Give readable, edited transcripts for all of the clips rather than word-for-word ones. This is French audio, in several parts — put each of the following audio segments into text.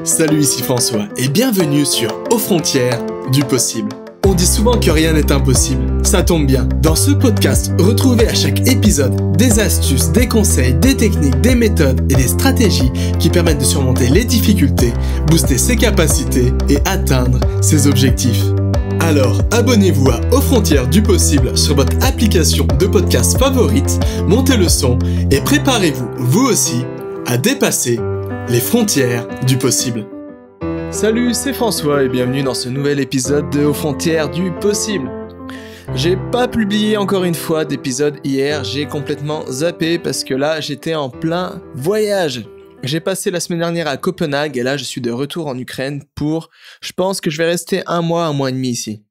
Salut, ici François et bienvenue sur Aux frontières du possible. On dit souvent que rien n'est impossible, ça tombe bien. Dans ce podcast, retrouvez à chaque épisode des astuces, des conseils, des techniques, des méthodes et des stratégies qui permettent de surmonter les difficultés, booster ses capacités et atteindre ses objectifs. Alors, abonnez-vous à Aux frontières du possible sur votre application de podcast favorite, montez le son et préparez-vous, vous aussi, à dépasser les frontières du possible. Salut, c'est François et bienvenue dans ce nouvel épisode de Aux frontières du possible. J'ai pas publié encore une fois d'épisode hier, j'ai complètement zappé parce que là j'étais en plein voyage. J'ai passé la semaine dernière à Copenhague et là je suis de retour en Ukraine je pense que je vais rester un mois et demi ici.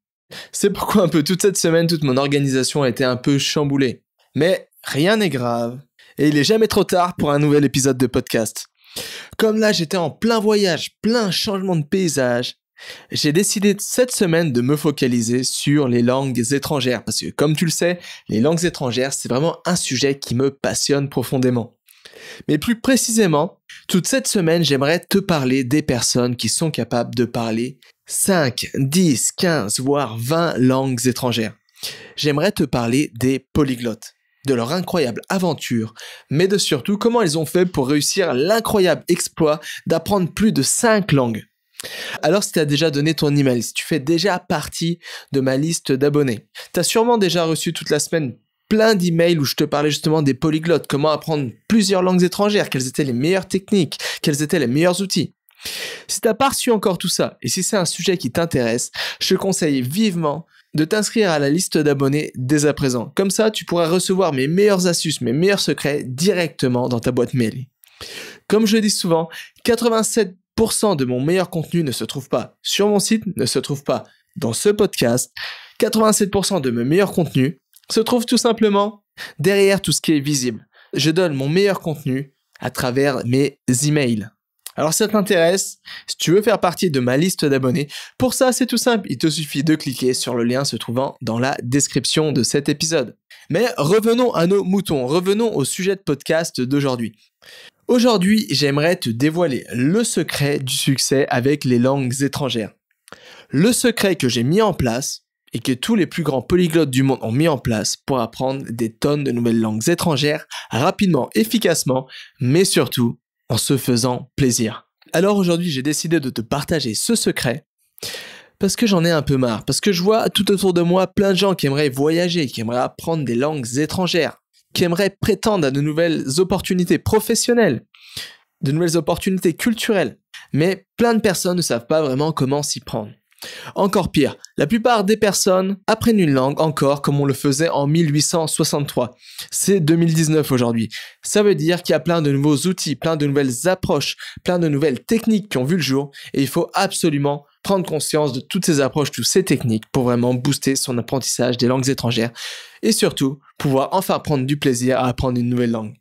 C'est pourquoi un peu toute cette semaine, toute mon organisation a été un peu chamboulée. Mais rien n'est grave et il est jamais trop tard pour un nouvel épisode de podcast. Comme là j'étais en plein voyage, plein changement de paysage, j'ai décidé cette semaine de me focaliser sur les langues étrangères parce que comme tu le sais, les langues étrangères c'est vraiment un sujet qui me passionne profondément. Mais plus précisément, toute cette semaine j'aimerais te parler des personnes qui sont capables de parler 5, 10, 15 voire 20 langues étrangères. J'aimerais te parler des polyglottes, de leur incroyable aventure, mais de surtout comment ils ont fait pour réussir l'incroyable exploit d'apprendre plus de 5 langues. Alors si tu as déjà donné ton email, si tu fais déjà partie de ma liste d'abonnés, tu as sûrement déjà reçu toute la semaine plein d'emails où je te parlais justement des polyglottes, comment apprendre plusieurs langues étrangères, quelles étaient les meilleures techniques, quels étaient les meilleurs outils. Si tu n'as pas reçu encore tout ça, et si c'est un sujet qui t'intéresse, je te conseille vivement de t'inscrire à la liste d'abonnés dès à présent. Comme ça, tu pourras recevoir mes meilleures astuces, mes meilleurs secrets directement dans ta boîte mail. Comme je le dis souvent, 87% de mon meilleur contenu ne se trouve pas sur mon site, ne se trouve pas dans ce podcast. 87% de mes meilleurs contenus se trouve tout simplement derrière tout ce qui est visible. Je donne mon meilleur contenu à travers mes emails. Alors si ça t'intéresse, si tu veux faire partie de ma liste d'abonnés, pour ça c'est tout simple, il te suffit de cliquer sur le lien se trouvant dans la description de cet épisode. Mais revenons à nos moutons, revenons au sujet de podcast d'aujourd'hui. Aujourd'hui, j'aimerais te dévoiler le secret du succès avec les langues étrangères. Le secret que j'ai mis en place et que tous les plus grands polyglottes du monde ont mis en place pour apprendre des tonnes de nouvelles langues étrangères rapidement, efficacement, mais surtout en se faisant plaisir. Alors aujourd'hui, j'ai décidé de te partager ce secret parce que j'en ai un peu marre, parce que je vois tout autour de moi plein de gens qui aimeraient voyager, qui aimeraient apprendre des langues étrangères, qui aimeraient prétendre à de nouvelles opportunités professionnelles, de nouvelles opportunités culturelles, mais plein de personnes ne savent pas vraiment comment s'y prendre. Encore pire, la plupart des personnes apprennent une langue encore comme on le faisait en 1863. C'est 2019 aujourd'hui. Ça veut dire qu'il y a plein de nouveaux outils, plein de nouvelles approches, plein de nouvelles techniques qui ont vu le jour et il faut absolument prendre conscience de toutes ces approches, toutes ces techniques pour vraiment booster son apprentissage des langues étrangères et surtout pouvoir enfin prendre du plaisir à apprendre une nouvelle langue.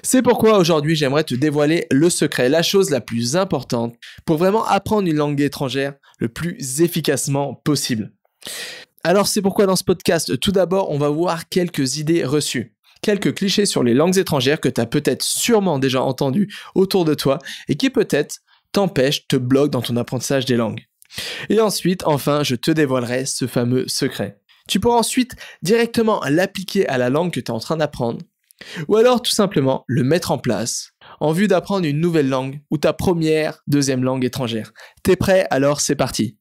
C'est pourquoi aujourd'hui j'aimerais te dévoiler le secret, la chose la plus importante pour vraiment apprendre une langue étrangère le plus efficacement possible. Alors c'est pourquoi dans ce podcast, tout d'abord on va voir quelques idées reçues, quelques clichés sur les langues étrangères que tu as peut-être sûrement déjà entendu autour de toi et qui peut-être t'empêchent, te bloquent dans ton apprentissage des langues. Et ensuite, enfin, je te dévoilerai ce fameux secret. Tu pourras ensuite directement l'appliquer à la langue que tu es en train d'apprendre ou alors tout simplement le mettre en place en vue d'apprendre une nouvelle langue ou ta première, deuxième langue étrangère. T'es prêt? Alors c'est parti.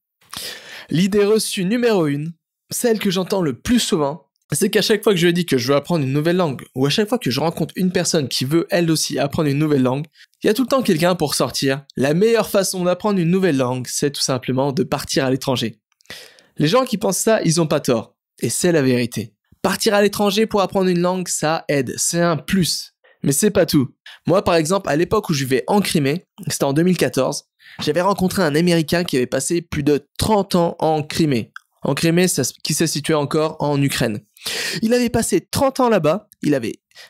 L'idée reçue numéro 1, celle que j'entends le plus souvent, c'est qu'à chaque fois que je dis que je veux apprendre une nouvelle langue ou à chaque fois que je rencontre une personne qui veut elle aussi apprendre une nouvelle langue, il y a tout le temps quelqu'un pour sortir. La meilleure façon d'apprendre une nouvelle langue, c'est tout simplement de partir à l'étranger. Les gens qui pensent ça, ils ont pas tort. Et c'est la vérité. Partir à l'étranger pour apprendre une langue, ça aide, c'est un plus. Mais c'est pas tout. Moi, par exemple, à l'époque où je vivais en Crimée, c'était en 2014, j'avais rencontré un Américain qui avait passé plus de 30 ans en Crimée. En Crimée, qui se situait encore en Ukraine. Il avait passé 30 ans là-bas,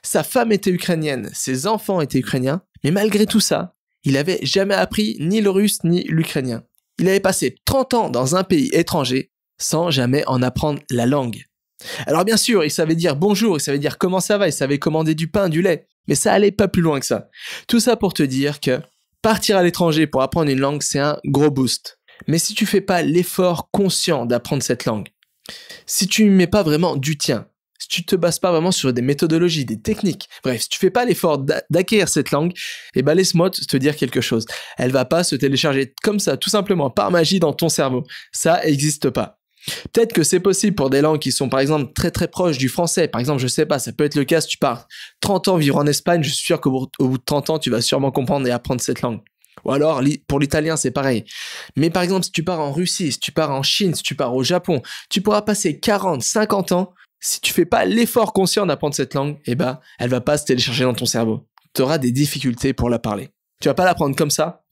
sa femme était ukrainienne, ses enfants étaient ukrainiens, mais malgré tout ça, il avait jamais appris ni le russe ni l'ukrainien. Il avait passé 30 ans dans un pays étranger sans jamais en apprendre la langue. Alors bien sûr, il savait dire bonjour, il savait dire comment ça va, il savait commander du pain, du lait, mais ça allait pas plus loin que ça. Tout ça pour te dire que Partir à l'étranger pour apprendre une langue, c'est un gros boost. Mais si tu fais pas l'effort conscient d'apprendre cette langue, si tu ne mets pas vraiment du tien, si tu te bases pas vraiment sur des méthodologies, des techniques, bref, si tu fais pas l'effort d'acquérir cette langue, laisse-moi te dire quelque chose. Elle va pas se télécharger comme ça, tout simplement, par magie dans ton cerveau. Ça existe pas. Peut-être que c'est possible pour des langues qui sont par exemple très très proches du français. Par exemple, je sais pas, ça peut être le cas si tu pars 30 ans vivre en Espagne, je suis sûr qu'au bout de 30 ans, tu vas sûrement comprendre et apprendre cette langue. Ou alors, pour l'italien, c'est pareil. Mais par exemple, si tu pars en Russie, si tu pars en Chine, si tu pars au Japon, tu pourras passer 40, 50 ans. Si tu fais pas l'effort conscient d'apprendre cette langue, elle va pas se télécharger dans ton cerveau. Tu auras des difficultés pour la parler. Tu vas pas l'apprendre comme ça,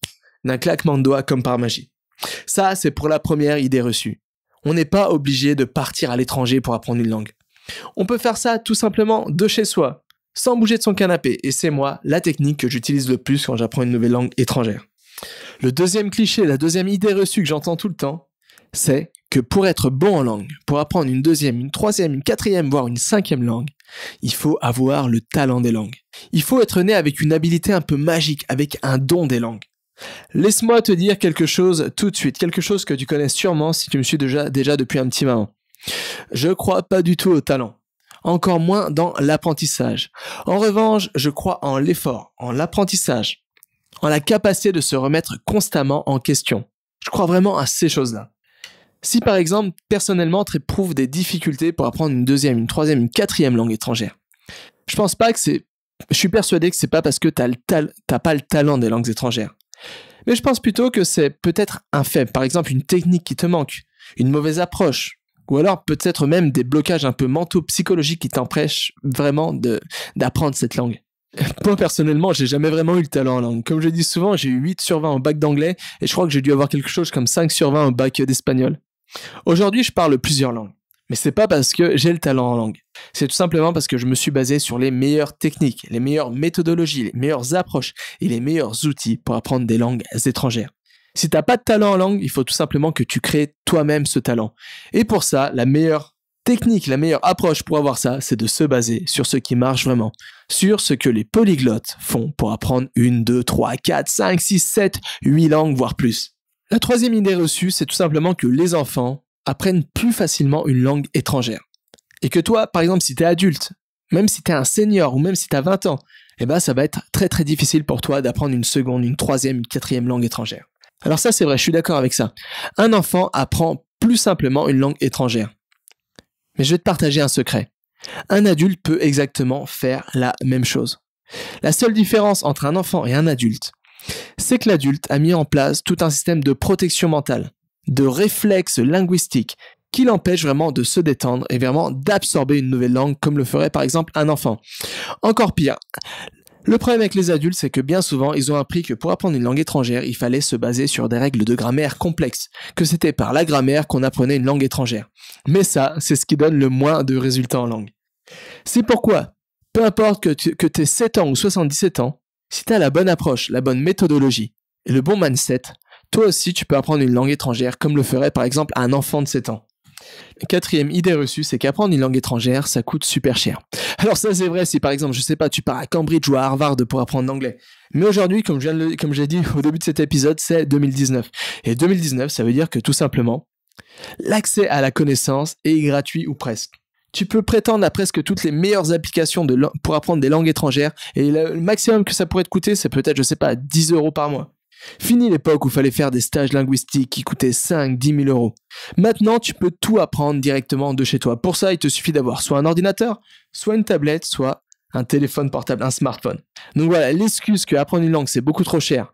d'un claquement de doigts comme par magie. Ça, c'est pour la première idée reçue. On n'est pas obligé de partir à l'étranger pour apprendre une langue. On peut faire ça tout simplement de chez soi, sans bouger de son canapé. Et c'est moi, la technique que j'utilise le plus quand j'apprends une nouvelle langue étrangère. Le deuxième cliché, la deuxième idée reçue que j'entends tout le temps, c'est que pour être bon en langue, pour apprendre une deuxième, une troisième, une quatrième, voire une cinquième langue, il faut avoir le talent des langues. Il faut être né avec une habilité un peu magique, avec un don des langues. Laisse-moi te dire quelque chose tout de suite, quelque chose que tu connais sûrement si tu me suis déjà depuis un petit moment. Je crois pas du tout au talent, encore moins dans l'apprentissage. En revanche, je crois en l'effort, en l'apprentissage, en la capacité de se remettre constamment en question. Je crois vraiment à ces choses-là. Si par exemple, personnellement, tu éprouves des difficultés pour apprendre une deuxième, une troisième, une quatrième langue étrangère, je suis persuadé que c'est pas parce que t'as pas le talent des langues étrangères. Mais je pense plutôt que c'est peut-être un faible, par exemple une technique qui te manque, une mauvaise approche, ou alors peut-être même des blocages un peu mentaux, psychologiques qui t'empêchent vraiment d'apprendre cette langue. Moi personnellement, j'ai jamais vraiment eu le talent en langue. Comme je dis souvent, j'ai eu 8 sur 20 au bac d'anglais et je crois que j'ai dû avoir quelque chose comme 5 sur 20 au bac d'espagnol. Aujourd'hui, je parle plusieurs langues. Mais c'est pas parce que j'ai le talent en langue. C'est tout simplement parce que je me suis basé sur les meilleures techniques, les meilleures méthodologies, les meilleures approches et les meilleurs outils pour apprendre des langues étrangères. Si t'as pas de talent en langue, il faut tout simplement que tu crées toi-même ce talent. Et pour ça, la meilleure technique, la meilleure approche pour avoir ça, c'est de se baser sur ce qui marche vraiment. Sur ce que les polyglottes font pour apprendre 1, 2, 3, 4, 5, 6, 7, 8 langues, voire plus. La troisième idée reçue, c'est tout simplement que les enfants apprennent plus facilement une langue étrangère. Et que toi, par exemple, si t'es adulte, même si t'es un senior ou même si t'as 20 ans, ça va être très très difficile pour toi d'apprendre une seconde, une troisième, une quatrième langue étrangère. Alors ça, c'est vrai, je suis d'accord avec ça. Un enfant apprend plus simplement une langue étrangère. Mais je vais te partager un secret. Un adulte peut exactement faire la même chose. La seule différence entre un enfant et un adulte, c'est que l'adulte a mis en place tout un système de protection mentale, de réflexes linguistiques qui l'empêchent vraiment de se détendre et vraiment d'absorber une nouvelle langue comme le ferait par exemple un enfant. Encore pire, le problème avec les adultes, c'est que bien souvent, ils ont appris que pour apprendre une langue étrangère, il fallait se baser sur des règles de grammaire complexes, que c'était par la grammaire qu'on apprenait une langue étrangère. Mais ça, c'est ce qui donne le moins de résultats en langue. C'est pourquoi, peu importe que tu aies 7 ans ou 77 ans, si tu as la bonne approche, la bonne méthodologie et le bon mindset, toi aussi tu peux apprendre une langue étrangère comme le ferait par exemple un enfant de 7 ans. Quatrième idée reçue, c'est qu'apprendre une langue étrangère, ça coûte super cher. Alors ça c'est vrai si par exemple, je sais pas, tu pars à Cambridge ou à Harvard pour apprendre l'anglais. Mais aujourd'hui, comme j'ai dit au début de cet épisode, c'est 2019. Et 2019, ça veut dire que tout simplement, l'accès à la connaissance est gratuit ou presque. Tu peux prétendre à presque toutes les meilleures applications pour apprendre des langues étrangères et le maximum que ça pourrait te coûter, c'est peut-être, je sais pas, 10 € par mois. Fini l'époque où il fallait faire des stages linguistiques qui coûtaient 5-10 000 €. Maintenant, tu peux tout apprendre directement de chez toi. Pour ça, il te suffit d'avoir soit un ordinateur, soit une tablette, soit un téléphone portable, un smartphone. Donc voilà, l'excuse que apprendre une langue, c'est beaucoup trop cher.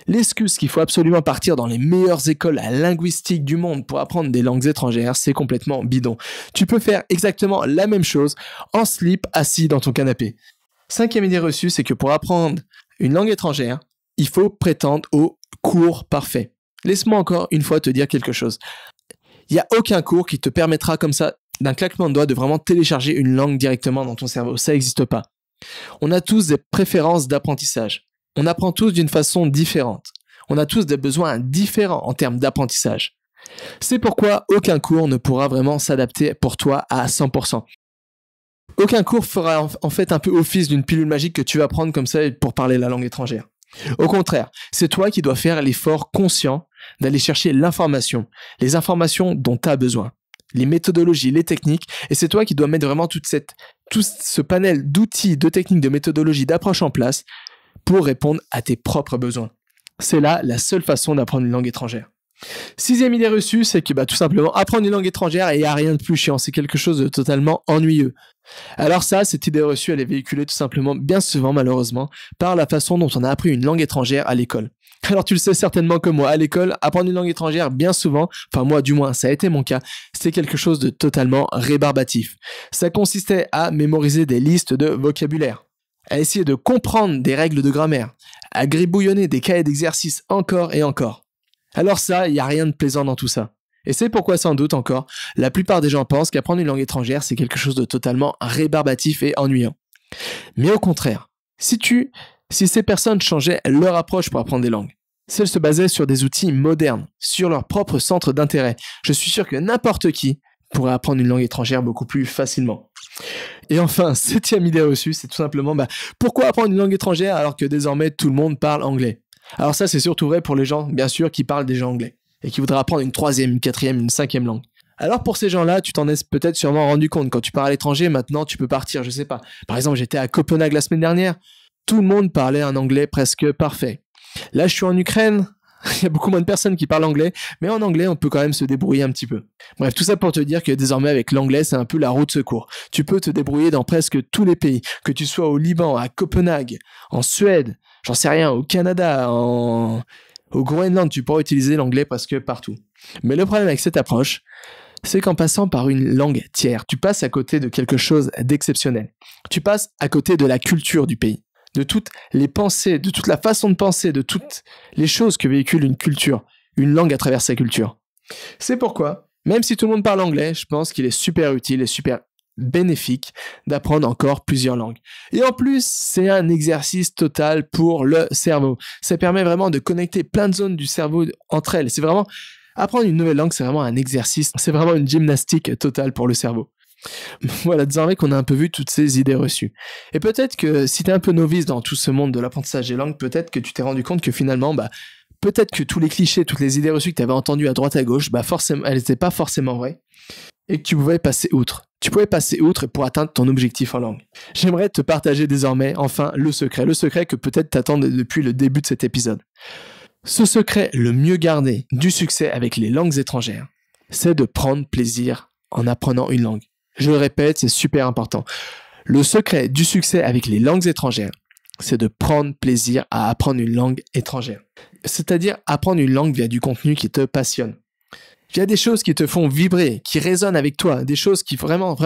L'excuse qu'il faut absolument partir dans les meilleures écoles linguistiques du monde pour apprendre des langues étrangères, c'est complètement bidon. Tu peux faire exactement la même chose en slip, assis dans ton canapé. Cinquième idée reçue, c'est que pour apprendre une langue étrangère, il faut prétendre au cours parfait. Laisse-moi encore une fois te dire quelque chose. Il n'y a aucun cours qui te permettra comme ça, d'un claquement de doigts, de vraiment télécharger une langue directement dans ton cerveau. Ça n'existe pas. On a tous des préférences d'apprentissage. On apprend tous d'une façon différente. On a tous des besoins différents en termes d'apprentissage. C'est pourquoi aucun cours ne pourra vraiment s'adapter pour toi à 100%. Aucun cours fera en fait un peu office d'une pilule magique que tu vas prendre comme ça pour parler la langue étrangère. Au contraire, c'est toi qui dois faire l'effort conscient d'aller chercher l'information, les informations dont tu as besoin, les méthodologies, les techniques, et c'est toi qui dois mettre vraiment tout ce panel d'outils, de techniques, de méthodologies, d'approches en place pour répondre à tes propres besoins. C'est là la seule façon d'apprendre une langue étrangère. 6e idée reçue, c'est que tout simplement, apprendre une langue étrangère, il n'y a rien de plus chiant, c'est quelque chose de totalement ennuyeux. Alors ça, cette idée reçue, elle est véhiculée tout simplement, bien souvent malheureusement, par la façon dont on a appris une langue étrangère à l'école. Alors tu le sais certainement comme moi, à l'école, apprendre une langue étrangère, bien souvent, enfin moi du moins, ça a été mon cas, c'était quelque chose de totalement rébarbatif. Ça consistait à mémoriser des listes de vocabulaire, à essayer de comprendre des règles de grammaire, à gribouillonner des cahiers d'exercices encore et encore. Alors ça, il n'y a rien de plaisant dans tout ça. Et c'est pourquoi sans doute encore, la plupart des gens pensent qu'apprendre une langue étrangère, c'est quelque chose de totalement rébarbatif et ennuyant. Mais au contraire, si ces personnes changeaient leur approche pour apprendre des langues, si elles se basaient sur des outils modernes, sur leur propre centre d'intérêt, je suis sûr que n'importe qui pourrait apprendre une langue étrangère beaucoup plus facilement. Et enfin, 7e idée reçue, c'est tout simplement pourquoi apprendre une langue étrangère alors que désormais tout le monde parle anglais? Alors ça, c'est surtout vrai pour les gens, bien sûr, qui parlent déjà anglais et qui voudraient apprendre une 3e, une 4e, une 5e langue. Alors pour ces gens-là, tu t'en es peut-être sûrement rendu compte. Quand tu pars à l'étranger, maintenant, tu peux partir, je sais pas. Par exemple, j'étais à Copenhague la semaine dernière. Tout le monde parlait un anglais presque parfait. Là, je suis en Ukraine. Il y a beaucoup moins de personnes qui parlent anglais, mais en anglais, on peut quand même se débrouiller un petit peu. Bref, tout ça pour te dire que désormais, avec l'anglais, c'est un peu la roue de secours. Tu peux te débrouiller dans presque tous les pays, que tu sois au Liban, à Copenhague, en Suède, j'en sais rien, au Canada, au Groenland, tu pourras utiliser l'anglais presque partout. Mais le problème avec cette approche, c'est qu'en passant par une langue tiers, tu passes à côté de quelque chose d'exceptionnel. Tu passes à côté de la culture du pays, de toutes les pensées, de toute la façon de penser, de toutes les choses que véhicule une culture, une langue à travers sa culture. C'est pourquoi, même si tout le monde parle anglais, je pense qu'il est super utile et super bénéfique d'apprendre encore plusieurs langues. Et en plus, c'est un exercice total pour le cerveau. Ça permet vraiment de connecter plein de zones du cerveau entre elles. C'est vraiment, apprendre une nouvelle langue, c'est vraiment un exercice, c'est vraiment une gymnastique totale pour le cerveau. Voilà, désormais qu'on a un peu vu toutes ces idées reçues. Et peut-être que si t'es un peu novice dans tout ce monde de l'apprentissage des langues, peut-être que tu t'es rendu compte que finalement, peut-être que tous les clichés, toutes les idées reçues que tu avais entendues à droite à gauche, forcément, elles n'étaient pas forcément vraies. Et que tu pouvais passer outre. Tu pouvais passer outre pour atteindre ton objectif en langue. J'aimerais te partager désormais, enfin, le secret que peut-être t'attends depuis le début de cet épisode. Ce secret le mieux gardé du succès avec les langues étrangères, c'est de prendre plaisir en apprenant une langue. Je le répète, c'est super important. Le secret du succès avec les langues étrangères, c'est de prendre plaisir à apprendre une langue étrangère. C'est-à-dire apprendre une langue via du contenu qui te passionne. Via des choses qui te font vibrer, qui résonnent avec toi, des choses qui vraiment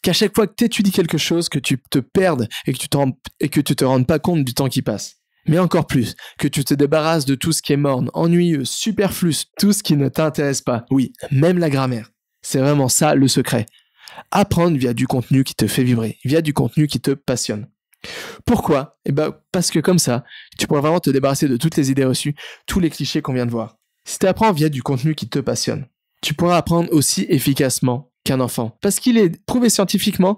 qu'à chaque fois que tu étudies quelque chose, que tu te perdes et que tu te rendes pas compte du temps qui passe. Mais encore plus, que tu te débarrasses de tout ce qui est morne, ennuyeux, superflu, tout ce qui ne t'intéresse pas. Oui, même la grammaire. C'est vraiment ça le secret. Apprendre via du contenu qui te fait vibrer, via du contenu qui te passionne. Pourquoi ? Parce que comme ça, tu pourras vraiment te débarrasser de toutes les idées reçues, tous les clichés qu'on vient de voir. Si tu apprends via du contenu qui te passionne, tu pourras apprendre aussi efficacement qu'un enfant. Parce qu'il est prouvé scientifiquement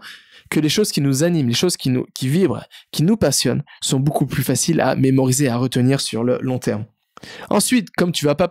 que les choses qui nous animent, les choses qui vibrent, qui nous passionnent, sont beaucoup plus faciles à mémoriser et à retenir sur le long terme. Ensuite, comme tu vas pas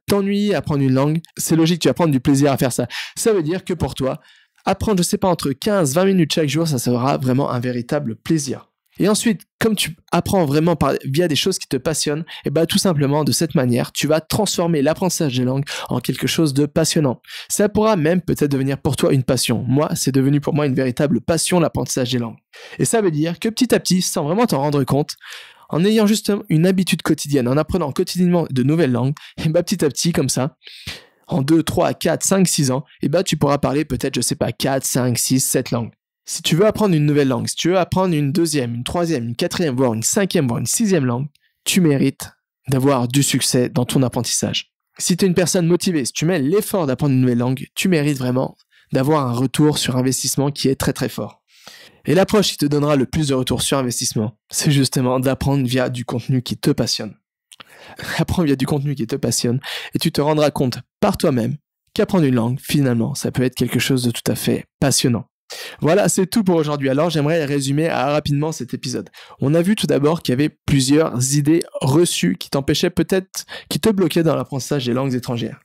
t'ennuyer à apprendre une langue, c'est logique, tu vas prendre du plaisir à faire ça. Ça veut dire que pour toi, apprendre, entre 15-20 minutes chaque jour, ça sera vraiment un véritable plaisir. Et ensuite, comme tu apprends vraiment via des choses qui te passionnent, tout simplement, de cette manière, tu vas transformer l'apprentissage des langues en quelque chose de passionnant. Ça pourra même peut-être devenir pour toi une passion. Moi, c'est devenu pour moi une véritable passion, l'apprentissage des langues. Et ça veut dire que petit à petit, sans vraiment t'en rendre compte, en ayant juste une habitude quotidienne, en apprenant quotidiennement de nouvelles langues, petit à petit, comme ça, en 2, 3, 4, 5, 6 ans, tu pourras parler peut-être, 4, 5, 6, 7 langues. Si tu veux apprendre une nouvelle langue, si tu veux apprendre une 2e, une 3e, une 4e, voire une 5e, voire une 6e langue, tu mérites d'avoir du succès dans ton apprentissage. Si tu es une personne motivée, si tu mets l'effort d'apprendre une nouvelle langue, tu mérites vraiment d'avoir un retour sur investissement qui est très très fort. Et l'approche qui te donnera le plus de retour sur investissement, c'est justement d'apprendre via du contenu qui te passionne. Apprends via du contenu qui te passionne et tu te rendras compte par toi-même qu'apprendre une langue, finalement, ça peut être quelque chose de tout à fait passionnant. Voilà, c'est tout pour aujourd'hui. Alors, j'aimerais résumer rapidement cet épisode. On a vu tout d'abord qu'il y avait plusieurs idées reçues qui t'empêchaient peut-être, qui te bloquaient dans l'apprentissage des langues étrangères.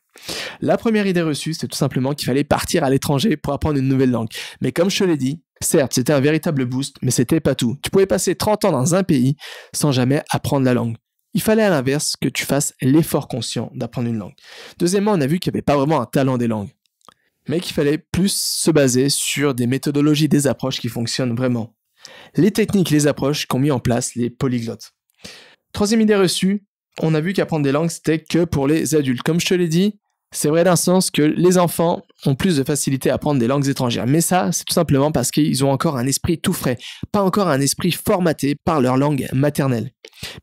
La première idée reçue, c'est tout simplement qu'il fallait partir à l'étranger pour apprendre une nouvelle langue. Mais comme je te l'ai dit, certes, c'était un véritable boost, mais c'était pas tout. Tu pouvais passer 30 ans dans un pays sans jamais apprendre la langue. Il fallait à l'inverse que tu fasses l'effort conscient d'apprendre une langue. Deuxièmement, on a vu qu'il n'y avait pas vraiment un talent des langues, mais qu'il fallait plus se baser sur des méthodologies, des approches qui fonctionnent vraiment. Les techniques, les approches qu'ont mis en place les polyglottes. Troisième idée reçue, on a vu qu'apprendre des langues, c'était que pour les adultes. Comme je te l'ai dit, c'est vrai d'un sens que les enfants ont plus de facilité à apprendre des langues étrangères. Mais ça, c'est tout simplement parce qu'ils ont encore un esprit tout frais, pas encore un esprit formaté par leur langue maternelle.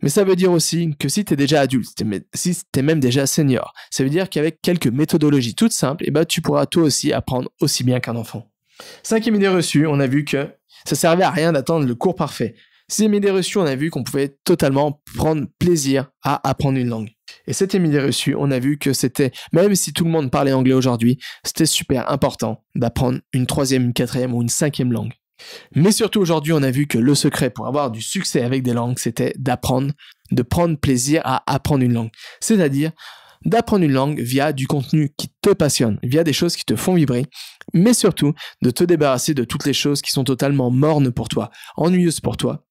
Mais ça veut dire aussi que si tu es déjà adulte, si tu es même déjà senior, ça veut dire qu'avec quelques méthodologies toutes simples, tu pourras toi aussi apprendre aussi bien qu'un enfant. Cinquième idée reçue, on a vu que ça servait à rien d'attendre le cours parfait. Sixième idée reçue, on a vu qu'on pouvait totalement prendre plaisir à apprendre une langue. Et septième idée reçue, on a vu que c'était, même si tout le monde parlait anglais aujourd'hui, c'était super important d'apprendre une troisième, une quatrième ou une cinquième langue. Mais surtout aujourd'hui, on a vu que le secret pour avoir du succès avec des langues, c'était d'apprendre, de prendre plaisir à apprendre une langue. C'est-à-dire d'apprendre une langue via du contenu qui te passionne, via des choses qui te font vibrer, mais surtout de te débarrasser de toutes les choses qui sont totalement mornes pour toi, ennuyeuses pour toi.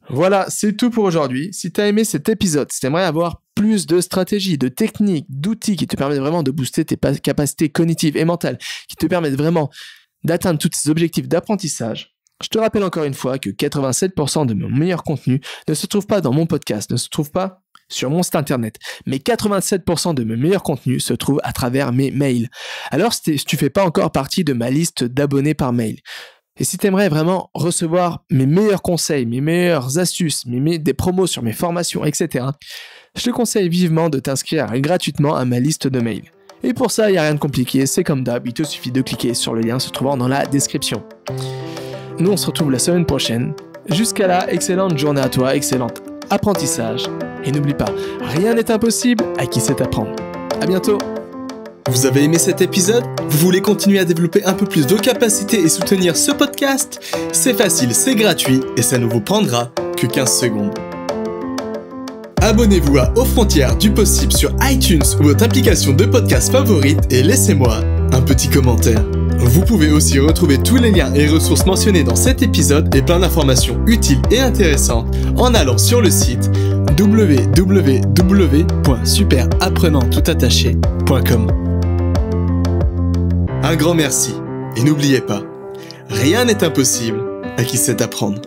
Voilà, c'est tout pour aujourd'hui. Si tu as aimé cet épisode, si tu aimerais avoir plus de stratégies, de techniques, d'outils qui te permettent vraiment de booster tes capacités cognitives et mentales, qui te permettent vraiment d'atteindre tous ces objectifs d'apprentissage, je te rappelle encore une fois que 87% de mon meilleur contenu ne se trouve pas dans mon podcast, ne se trouve pas sur mon site internet, mais 87% de mes meilleurs contenus se trouvent à travers mes mails. Alors si tu fais pas encore partie de ma liste d'abonnés par mail, et si tu aimerais vraiment recevoir mes meilleurs conseils, mes meilleures astuces, des promos sur mes formations, etc., je te conseille vivement de t'inscrire gratuitement à ma liste de mails. Et pour ça, il n'y a rien de compliqué, c'est comme d'hab, il te suffit de cliquer sur le lien se trouvant dans la description. Nous, on se retrouve la semaine prochaine. Jusqu'à là, excellente journée à toi, excellent apprentissage. Et n'oublie pas, rien n'est impossible à qui sait apprendre. À bientôt. Vous avez aimé cet épisode ? Vous voulez continuer à développer un peu plus vos capacités et soutenir ce podcast ? C'est facile, c'est gratuit et ça ne vous prendra que 15 secondes. Abonnez-vous à Aux Frontières du Possible sur iTunes ou votre application de podcast favorite et laissez-moi un petit commentaire. Vous pouvez aussi retrouver tous les liens et ressources mentionnés dans cet épisode et plein d'informations utiles et intéressantes en allant sur le site www.superapprenanttoutattaché.com. Un grand merci et n'oubliez pas, rien n'est impossible à qui sait apprendre.